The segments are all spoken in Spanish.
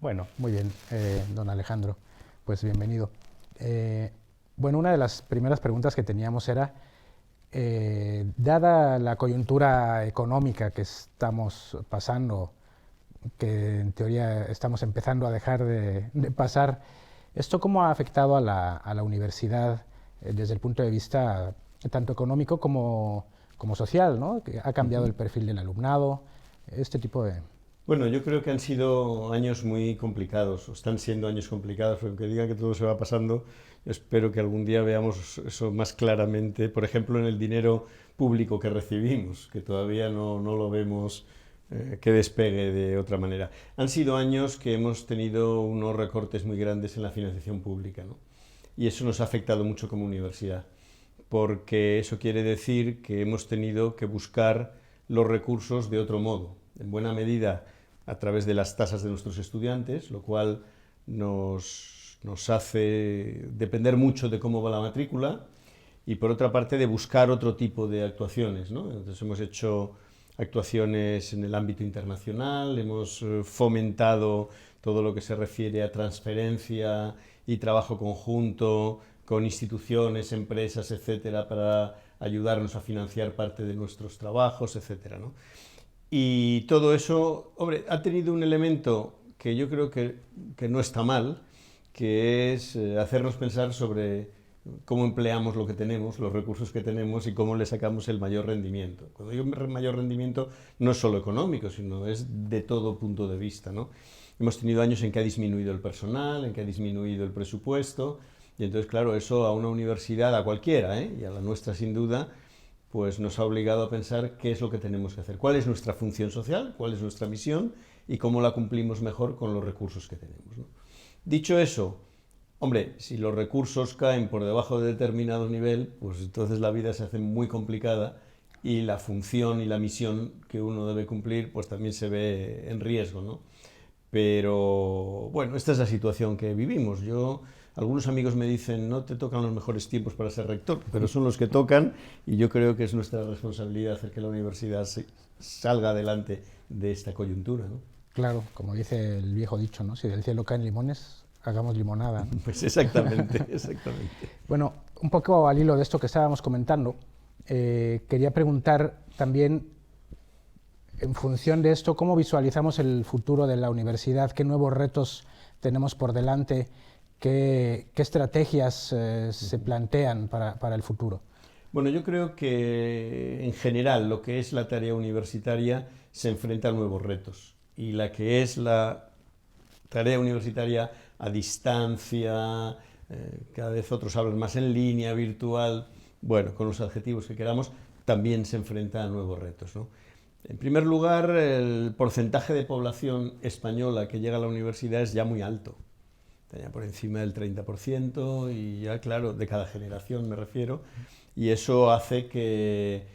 Bueno, muy bien, don Alejandro, pues bienvenido. Eh, bueno, una de las primeras preguntas que teníamos era, dada la coyuntura económica que estamos pasando, que en teoría estamos empezando a dejar de pasar, ¿esto cómo ha afectado a la universidad desde el punto de vista tanto económico como social, ¿no? Que ha cambiado Ujú. el perfil del alumnado, este tipo de... Bueno, yo creo que han sido años muy complicados, o están siendo años complicados, porque aunque digan que todo se va pasando, yo espero que algún día veamos eso más claramente, por ejemplo, en el dinero público que recibimos, que todavía no lo vemos que despegue de otra manera. Han sido años que hemos tenido unos recortes muy grandes en la financiación pública, ¿no? Y eso nos ha afectado mucho como universidad, porque eso quiere decir que hemos tenido que buscar los recursos de otro modo, en buena medida a través de las tasas de nuestros estudiantes, lo cual nos hace depender mucho de cómo va la matrícula, y por otra parte de buscar otro tipo de actuaciones, ¿no? Entonces hemos hecho actuaciones en el ámbito internacional, hemos fomentado todo lo que se refiere a transferencia y trabajo conjunto con instituciones, empresas, etcétera, para ayudarnos a financiar parte de nuestros trabajos, etcétera, ¿no? Y todo eso, hombre, ha tenido un elemento que yo creo que no está mal, que es hacernos pensar sobre cómo empleamos lo que tenemos, los recursos que tenemos y cómo le sacamos el mayor rendimiento. Cuando digo mayor rendimiento no es solo económico, sino es de todo punto de vista, ¿no? Hemos tenido años en que ha disminuido el personal, en que ha disminuido el presupuesto, y entonces, claro, eso a una universidad, a cualquiera, y a la nuestra sin duda, pues nos ha obligado a pensar qué es lo que tenemos que hacer, cuál es nuestra función social, cuál es nuestra misión y cómo la cumplimos mejor con los recursos que tenemos, ¿no? Dicho eso, hombre, si los recursos caen por debajo de determinado nivel, pues entonces la vida se hace muy complicada y la función y la misión que uno debe cumplir pues también se ve en riesgo, ¿no? Pero bueno, esta es la situación que vivimos. Algunos amigos me dicen, no te tocan los mejores tiempos para ser rector, pero son los que tocan y yo creo que es nuestra responsabilidad hacer que la universidad salga adelante de esta coyuntura, ¿no? Claro, como dice el viejo dicho, ¿no? Si del cielo caen limones, hagamos limonada, ¿no? Pues exactamente, exactamente. Bueno, un poco al hilo de esto que estábamos comentando, quería preguntar también, en función de esto, ¿cómo visualizamos el futuro de la universidad? ¿Qué nuevos retos tenemos por delante? ¿Qué estrategias se plantean para el futuro? Bueno, yo creo que en general lo que es la tarea universitaria se enfrenta a nuevos retos y la que es la tarea universitaria a distancia, cada vez otros hablan más en línea, virtual, bueno, con los adjetivos que queramos, también se enfrenta a nuevos retos, ¿no? En primer lugar, el porcentaje de población española que llega a la universidad es ya muy alto, ya por encima del 30% y ya, claro, de cada generación me refiero, y eso hace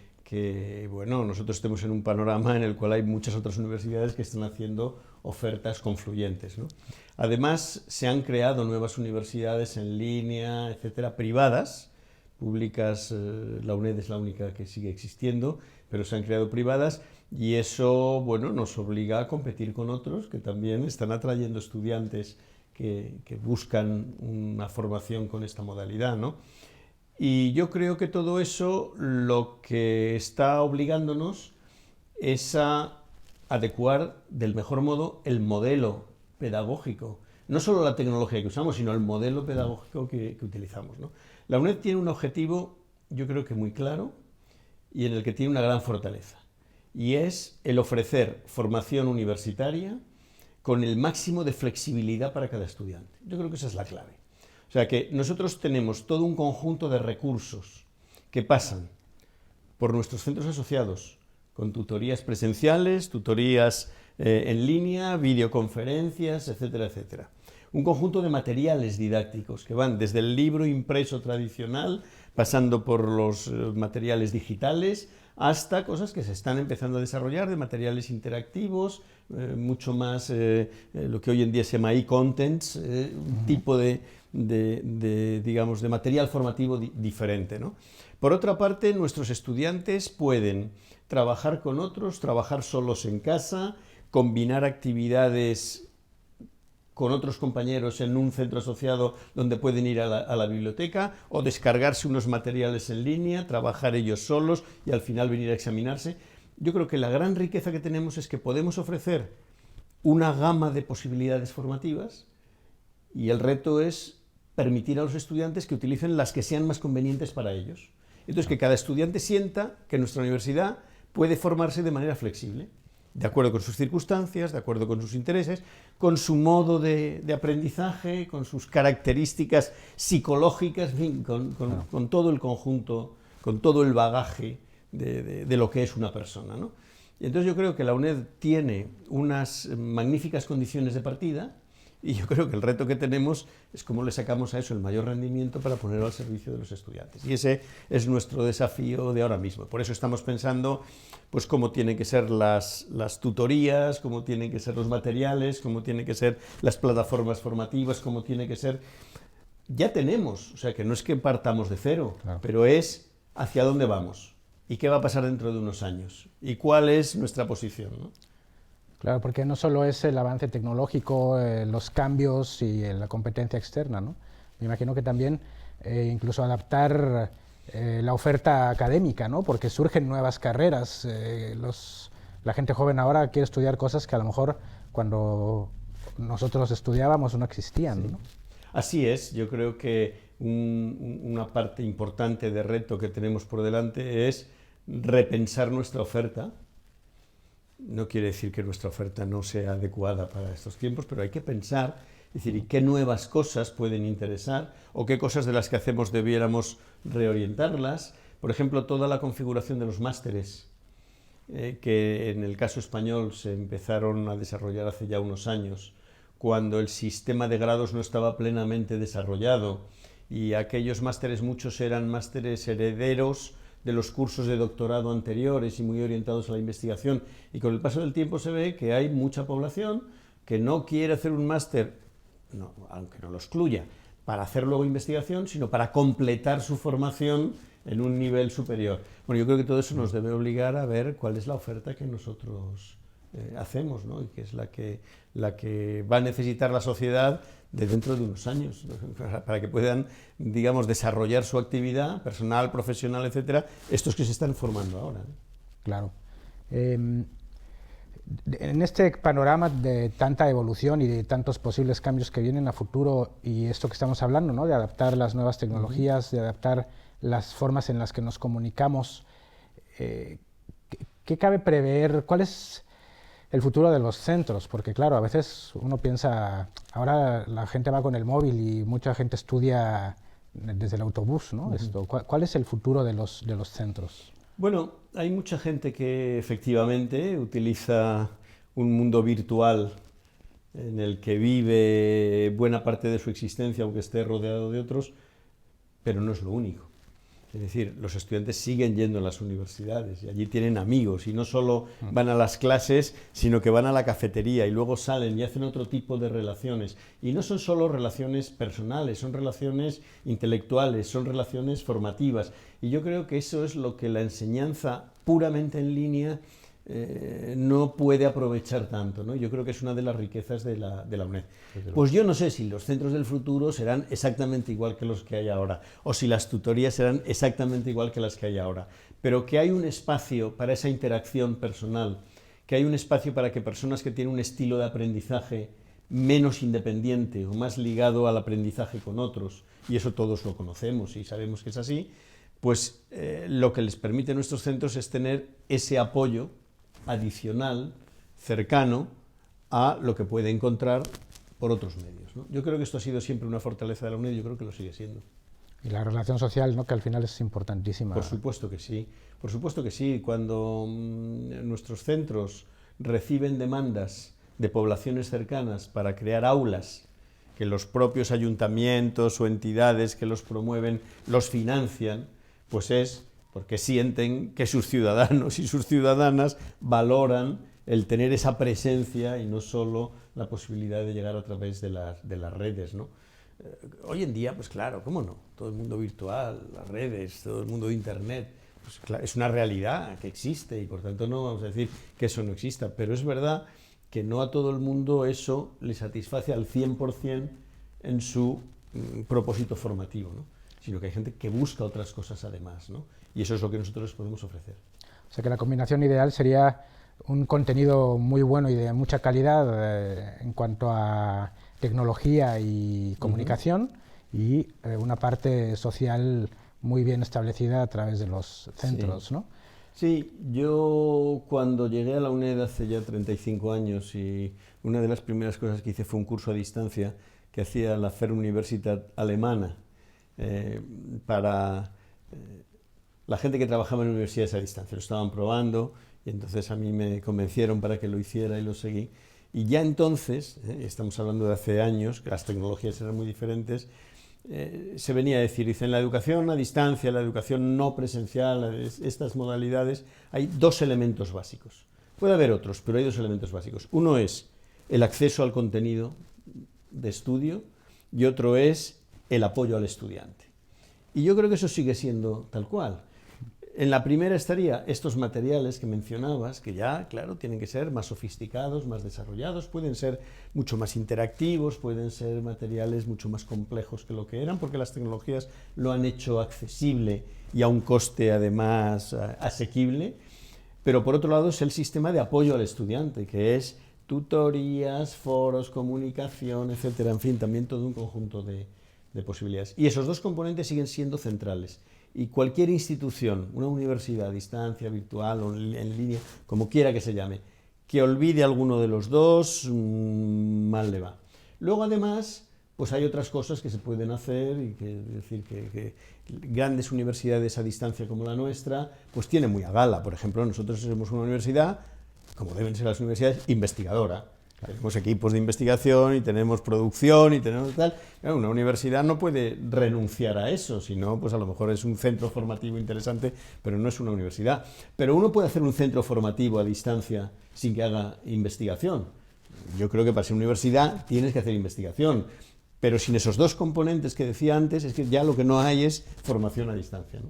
bueno, nosotros estemos en un panorama en el cual hay muchas otras universidades que están haciendo ofertas confluyentes, ¿no? Además, se han creado nuevas universidades en línea, etcétera, privadas, públicas, la UNED es la única que sigue existiendo, pero se han creado privadas y eso, bueno, nos obliga a competir con otros que también están atrayendo estudiantes que buscan una formación con esta modalidad, ¿no? Y yo creo que todo eso lo que está obligándonos es a adecuar del mejor modo el modelo pedagógico. No solo la tecnología que usamos, sino el modelo pedagógico que utilizamos, ¿no? La UNED tiene un objetivo, yo creo que muy claro, y en el que tiene una gran fortaleza. Y es el ofrecer formación universitaria con el máximo de flexibilidad para cada estudiante. Yo creo que esa es la clave. O sea que nosotros tenemos todo un conjunto de recursos que pasan por nuestros centros asociados, con tutorías presenciales, tutorías en línea, videoconferencias, etcétera, etcétera. Un conjunto de materiales didácticos que van desde el libro impreso tradicional, pasando por los materiales digitales, hasta cosas que se están empezando a desarrollar de materiales interactivos, mucho más lo que hoy en día se llama e-contents, un tipo digamos, de material formativo diferente, ¿no? Por otra parte, nuestros estudiantes pueden trabajar con otros, trabajar solos en casa, combinar actividades con otros compañeros en un centro asociado donde pueden ir a la biblioteca o descargarse unos materiales en línea, trabajar ellos solos y al final venir a examinarse. Yo creo que la gran riqueza que tenemos es que podemos ofrecer una gama de posibilidades formativas y el reto es permitir a los estudiantes que utilicen las que sean más convenientes para ellos. Entonces, que cada estudiante sienta que nuestra universidad puede formarse de manera flexible, de acuerdo con sus circunstancias, de acuerdo con sus intereses, con su modo de aprendizaje, con sus características psicológicas, en fin, con todo el conjunto, con todo el bagaje de lo que es una persona, ¿no? Y entonces yo creo que la UNED tiene unas magníficas condiciones de partida y yo creo que el reto que tenemos es cómo le sacamos a eso el mayor rendimiento para ponerlo al servicio de los estudiantes. Y ese es nuestro desafío de ahora mismo. Por eso estamos pensando pues, cómo tienen que ser las tutorías, cómo tienen que ser los materiales, cómo tienen que ser las plataformas formativas, cómo tiene que ser... Ya tenemos, o sea que no es que partamos de cero, claro, pero es hacia dónde vamos y qué va a pasar dentro de unos años y cuál es nuestra posición, ¿no? Claro, porque no solo es el avance tecnológico, los cambios y la competencia externa, ¿no? Me imagino que también incluso adaptar la oferta académica, ¿no? Porque surgen nuevas carreras. La gente joven ahora quiere estudiar cosas que a lo mejor cuando nosotros estudiábamos no existían, ¿no? Así es, yo creo que una parte importante de reto que tenemos por delante es repensar nuestra oferta. No quiere decir que nuestra oferta no sea adecuada para estos tiempos, pero hay que pensar, es decir, ¿y qué nuevas cosas pueden interesar? ¿O qué cosas de las que hacemos debiéramos reorientarlas? Por ejemplo, toda la configuración de los másteres, que en el caso español se empezaron a desarrollar hace ya unos años, cuando el sistema de grados no estaba plenamente desarrollado, y aquellos másteres, muchos eran másteres herederos de los cursos de doctorado anteriores y muy orientados a la investigación, y con el paso del tiempo se ve que hay mucha población que no quiere hacer un máster, no, aunque no lo excluya, para hacer luego investigación, sino para completar su formación en un nivel superior. Bueno, yo creo que todo eso nos debe obligar a ver cuál es la oferta que nosotros hacemos, ¿no? Y que es la que va a necesitar la sociedad de dentro de unos años, para que puedan, digamos, desarrollar su actividad personal, profesional, etcétera, estos que se están formando ahora, ¿no? Claro. En este panorama de tanta evolución y de tantos posibles cambios que vienen a futuro, y esto que estamos hablando, ¿no? De adaptar las nuevas tecnologías, de adaptar las formas en las que nos comunicamos, ¿qué cabe prever? ¿Cuál es el futuro de los centros? Porque claro, a veces uno piensa, ahora la gente va con el móvil y mucha gente estudia desde el autobús, ¿no? ¿Cuál es el futuro de los centros? Bueno, hay mucha gente que efectivamente utiliza un mundo virtual en el que vive buena parte de su existencia, aunque esté rodeado de otros, pero no es lo único. Es decir, los estudiantes siguen yendo a las universidades y allí tienen amigos y no solo van a las clases, sino que van a la cafetería y luego salen y hacen otro tipo de relaciones. Y no son solo relaciones personales, son relaciones intelectuales, son relaciones formativas. Y yo creo que eso es lo que la enseñanza puramente en línea no puede aprovechar tanto, ¿no? Yo creo que es una de las riquezas de la UNED. Pues yo no sé si los centros del futuro serán exactamente igual que los que hay ahora, o si las tutorías serán exactamente igual que las que hay ahora, pero que hay un espacio para esa interacción personal, que hay un espacio para que personas que tienen un estilo de aprendizaje menos independiente o más ligado al aprendizaje con otros, y eso todos lo conocemos y sabemos que es así, pues lo que les permite a nuestros centros es tener ese apoyo adicional, cercano a lo que puede encontrar por otros medios, ¿no? Yo creo que esto ha sido siempre una fortaleza de la UNED y yo creo que lo sigue siendo. Y la relación social, ¿no? Que al final es importantísima. Por supuesto que sí, por supuesto que sí. Cuando nuestros centros reciben demandas de poblaciones cercanas para crear aulas, que los propios ayuntamientos o entidades que los promueven los financian, pues es porque sienten que sus ciudadanos y sus ciudadanas valoran el tener esa presencia y no solo la posibilidad de llegar a través de las redes, ¿no? Hoy en día, pues claro, ¿cómo no? Todo el mundo virtual, las redes, todo el mundo de Internet, pues claro, es una realidad que existe y por tanto no vamos a decir que eso no exista, pero es verdad que no a todo el mundo eso le satisface al 100% en su propósito formativo, ¿no? Sino que hay gente que busca otras cosas además, ¿no? Y eso es lo que nosotros podemos ofrecer. O sea que la combinación ideal sería un contenido muy bueno y de mucha calidad en cuanto a tecnología y comunicación, y una parte social muy bien establecida a través de los centros, Sí. ¿no? Sí, yo cuando llegué a la UNED hace ya 35 años, y una de las primeras cosas que hice fue un curso a distancia que hacía la Fernuniversität alemana eh, para la gente que trabajaba en universidades a distancia. Lo estaban probando y entonces a mí me convencieron para que lo hiciera y lo seguí. Y ya entonces, estamos hablando de hace años, que las tecnologías eran muy diferentes, se venía a decir, dice, en la educación a distancia, la educación no presencial, estas modalidades, hay dos elementos básicos. Puede haber otros, pero hay dos elementos básicos. Uno es el acceso al contenido de estudio y otro es el apoyo al estudiante. Y yo creo que eso sigue siendo tal cual. En la primera estaría estos materiales que mencionabas, que ya, claro, tienen que ser más sofisticados, más desarrollados, pueden ser mucho más interactivos, pueden ser materiales mucho más complejos que lo que eran, porque las tecnologías lo han hecho accesible y a un coste además asequible. Pero por otro lado es el sistema de apoyo al estudiante, que es tutorías, foros, comunicación, etcétera, en fin, también todo un conjunto de posibilidades. Y esos dos componentes siguen siendo centrales. Y cualquier institución, una universidad a distancia, virtual o en línea, como quiera que se llame, que olvide alguno de los dos, mal le va. Luego, además, pues hay otras cosas que se pueden hacer, y que decir que grandes universidades a distancia como la nuestra, pues tienen muy a gala. Por ejemplo, nosotros somos una universidad, como deben ser las universidades, investigadora. Tenemos equipos de investigación y tenemos producción y tenemos tal. Una universidad no puede renunciar a eso, sino pues a lo mejor es un centro formativo interesante, pero no es una universidad. Pero uno puede hacer un centro formativo a distancia sin que haga investigación. Yo creo que para ser universidad tienes que hacer investigación, pero sin esos dos componentes que decía antes, es que ya lo que no hay es formación a distancia, ¿no?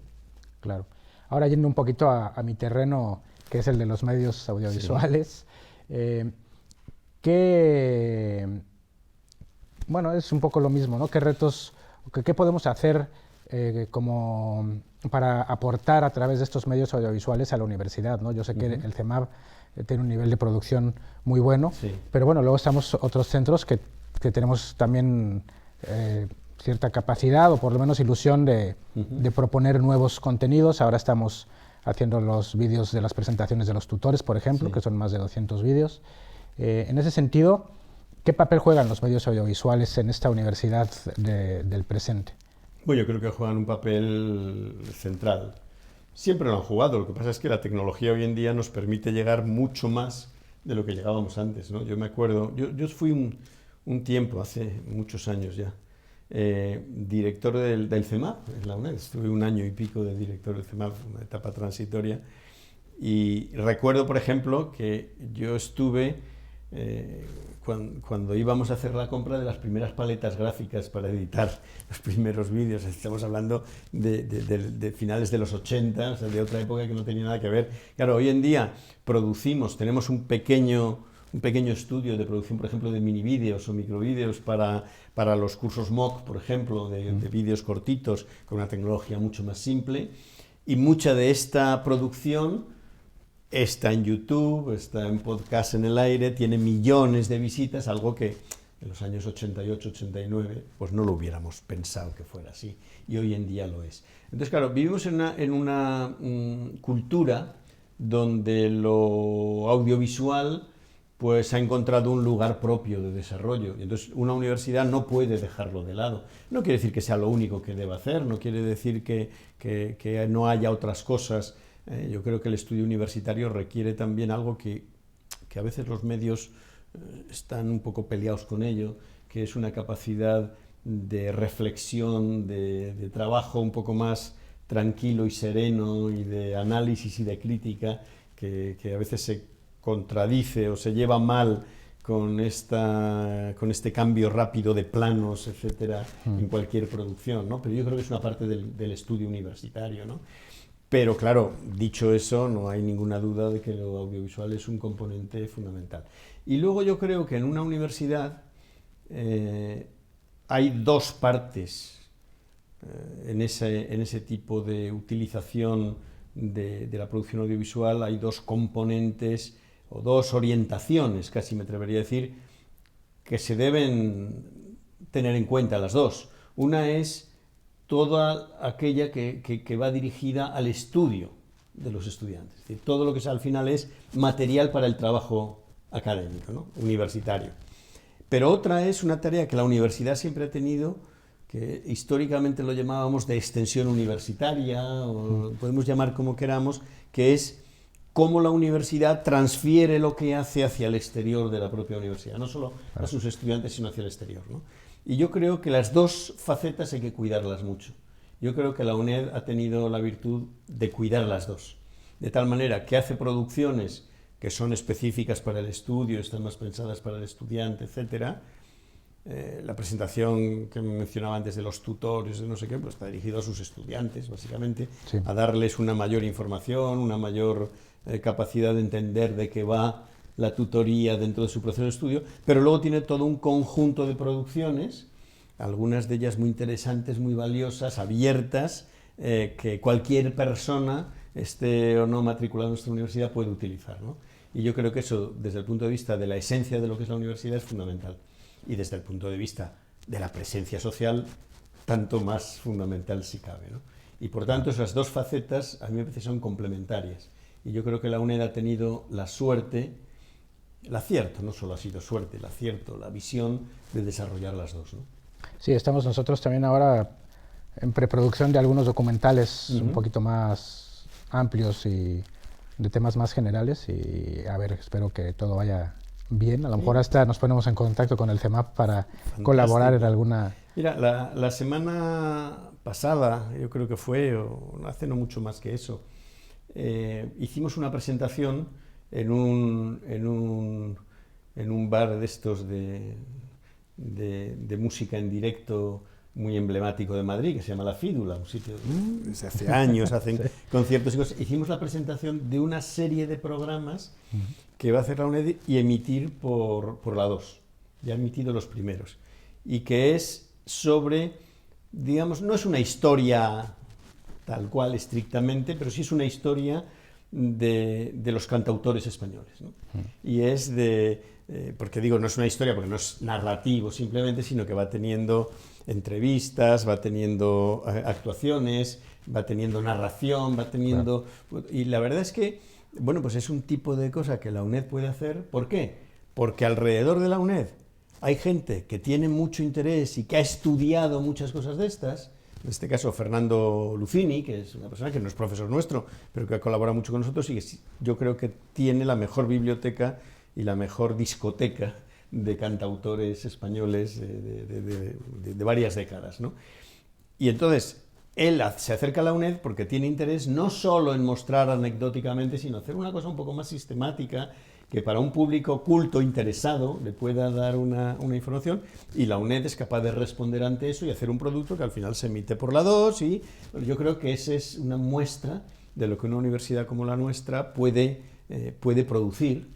Claro. Ahora yendo un poquito a mi terreno, que es el de los medios audiovisuales, sí. Bueno, es un poco lo mismo, ¿no? ¿Qué retos, qué podemos hacer como para aportar a través de estos medios audiovisuales a la universidad, ¿no? Yo sé que el CEMAB tiene un nivel de producción muy bueno, sí. Pero bueno, luego estamos otros centros que tenemos también cierta capacidad o por lo menos ilusión de proponer nuevos contenidos. Ahora estamos haciendo los vídeos de las presentaciones de los tutores, por ejemplo, sí. Que son más de 200 vídeos. En ese sentido, ¿qué papel juegan los medios audiovisuales en esta universidad del presente? Bueno, yo creo que juegan un papel central. Siempre lo han jugado, lo que pasa es que la tecnología hoy en día nos permite llegar mucho más de lo que llegábamos antes, ¿no? Yo me acuerdo, yo fui un tiempo, hace muchos años ya, director del CEMAB en la UNED. Estuve un año y pico de director del CEMAB, una etapa transitoria, y recuerdo, por ejemplo, que yo estuve cuando íbamos a hacer la compra de las primeras paletas gráficas para editar los primeros vídeos. Estamos hablando de finales de los 80, o sea, de otra época que no tenía nada que ver. Claro, hoy en día tenemos un pequeño estudio de producción, por ejemplo, de minivídeos o microvídeos para los cursos MOOC, por ejemplo, de vídeos cortitos, con una tecnología mucho más simple, y mucha de esta producción está en YouTube, está en podcast en el aire, tiene millones de visitas, algo que en los años 88, 89, pues no lo hubiéramos pensado que fuera así, y hoy en día lo es. Entonces, claro, vivimos en una cultura donde lo audiovisual pues ha encontrado un lugar propio de desarrollo, y entonces una universidad no puede dejarlo de lado. No quiere decir que sea lo único que deba hacer, no quiere decir que no haya otras cosas. Yo creo que el estudio universitario requiere también algo que a veces los medios están un poco peleados con ello, que es una capacidad de reflexión, de trabajo un poco más tranquilo y sereno, y de análisis y de crítica, que a veces se contradice o se lleva mal con este cambio rápido de planos, etcétera, en cualquier producción, ¿no? Pero yo creo que es una parte del estudio universitario, ¿no? Pero claro, dicho eso, no hay ninguna duda de que lo audiovisual es un componente fundamental. Y luego yo creo que en una universidad hay dos partes en ese tipo de utilización de la producción audiovisual, hay dos componentes o dos orientaciones, casi me atrevería a decir, que se deben tener en cuenta las dos. Una es toda aquella que va dirigida al estudio de los estudiantes, es decir, todo lo que al final es material para el trabajo académico, ¿no? Universitario. Pero otra es una tarea que la universidad siempre ha tenido, que históricamente lo llamábamos de extensión universitaria, o podemos llamar como queramos, que es cómo la universidad transfiere lo que hace hacia el exterior de la propia universidad, no solo a sus estudiantes, sino hacia el exterior, ¿no? Y yo creo que las dos facetas hay que cuidarlas mucho. Yo creo que la UNED ha tenido la virtud de cuidar las dos, de tal manera que hace producciones que son específicas para el estudio, están más pensadas para el estudiante, etcétera. La presentación que mencionaba antes de los tutores, de no sé qué, pues está dirigido a sus estudiantes, básicamente, sí, a darles una mayor información, una mayor capacidad de entender de qué va la tutoría dentro de su proceso de estudio, pero luego tiene todo un conjunto de producciones, algunas de ellas muy interesantes, muy valiosas, abiertas, que cualquier persona, esté o no matriculada en nuestra universidad, puede utilizar, ¿no? Y yo creo que eso, desde el punto de vista de la esencia de lo que es la universidad, es fundamental. Y desde el punto de vista de la presencia social, tanto más fundamental si cabe, ¿no? Y por tanto, esas dos facetas a mí me parece son complementarias. Y yo creo que la UNED ha tenido la suerte, el acierto, no solo ha sido suerte, el acierto, la visión de desarrollar las dos, ¿no? Sí, estamos nosotros también ahora en preproducción de algunos documentales un poquito más amplios y de temas más generales, y a ver, espero que todo vaya bien. A lo mejor hasta nos ponemos en contacto con el CEMAP para colaborar en alguna... Mira, la semana pasada, yo creo que fue, o hace no mucho más que eso, hicimos una presentación en un bar de estos de música en directo muy emblemático de Madrid, que se llama La Fídula, un sitio desde hace años hacen conciertos y cosas. Hicimos la presentación de una serie de programas que va a hacer la UNED y emitir por la 2. Ya ha emitido los primeros. Y que es sobre, digamos, no es una historia tal cual estrictamente, pero sí es una historia de los cantautores españoles, ¿no? Y es porque digo, no es una historia porque no es narrativo simplemente, sino que va teniendo entrevistas, va teniendo actuaciones, va teniendo narración, va teniendo... Claro. Y la verdad es que, bueno, pues es un tipo de cosa que la UNED puede hacer. ¿Por qué? Porque alrededor de la UNED hay gente que tiene mucho interés y que ha estudiado muchas cosas de estas. En este caso, Fernando Lucini, que es una persona que no es profesor nuestro, pero que colabora mucho con nosotros y que yo creo que tiene la mejor biblioteca y la mejor discoteca de cantautores españoles de varias décadas, ¿no? Y entonces, él se acerca a la UNED porque tiene interés no solo en mostrar anecdóticamente, sino hacer una cosa un poco más sistemática, que para un público culto, interesado, le pueda dar una información, y la UNED es capaz de responder ante eso y hacer un producto que al final se emite por la 2, y bueno, yo creo que esa es una muestra de lo que una universidad como la nuestra puede producir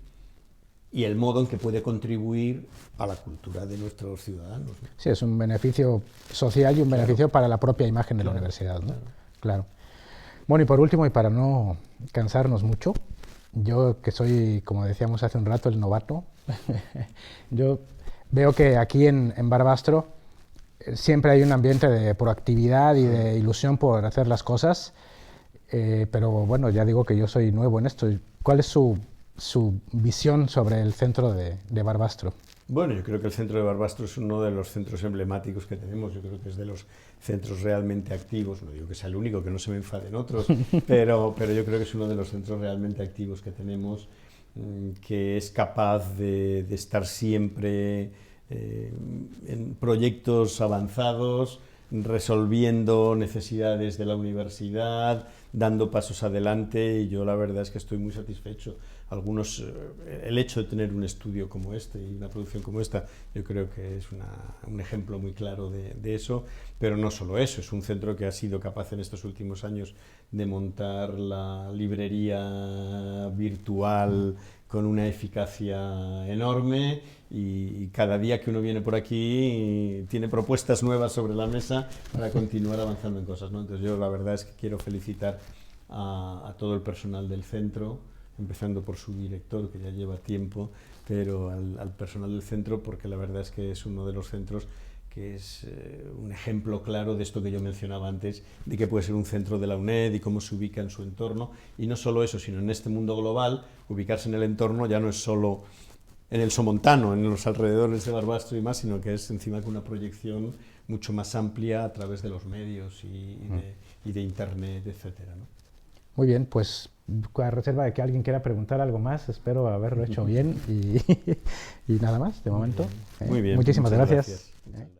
y el modo en que puede contribuir a la cultura de nuestros ciudadanos, ¿no? Sí, es un beneficio social y un beneficio para la propia imagen de la universidad, ¿no? Claro. Bueno, y por último, y para no cansarnos mucho, yo que soy, como decíamos hace un rato, el novato, yo veo que aquí en Barbastro siempre hay un ambiente de proactividad y de ilusión por hacer las cosas, pero bueno, ya digo que yo soy nuevo en esto. ¿Cuál es su visión sobre el centro de Barbastro? Bueno, yo creo que el centro de Barbastro es uno de los centros emblemáticos que tenemos. Yo creo que es de los centros realmente activos. No digo que sea el único, que no se me enfaden otros, pero yo creo que es uno de los centros realmente activos que tenemos, que es capaz de estar siempre en proyectos avanzados, resolviendo necesidades de la universidad, dando pasos adelante, y yo la verdad es que estoy muy satisfecho. El hecho de tener un estudio como este y una producción como esta, yo creo que es un ejemplo muy claro de eso, pero no solo eso, es un centro que ha sido capaz en estos últimos años de montar la librería virtual con una eficacia enorme, y cada día que uno viene por aquí tiene propuestas nuevas sobre la mesa para continuar avanzando en cosas, ¿no? Entonces yo la verdad es que quiero felicitar a todo el personal del centro, empezando por su director, que ya lleva tiempo, pero al personal del centro, porque la verdad es que es uno de los centros que es un ejemplo claro de esto que yo mencionaba antes, de que puede ser un centro de la UNED y cómo se ubica en su entorno. Y no solo eso, sino en este mundo global, ubicarse en el entorno ya no es solo en el Somontano, en los alrededores de Barbastro y más, sino que es encima con una proyección mucho más amplia a través de los medios y de Internet, etcétera, ¿no? Muy bien, pues a reserva de que alguien quiera preguntar algo más, espero haberlo hecho bien y nada más de momento. Muy bien. Muchísimas Muchas gracias. gracias.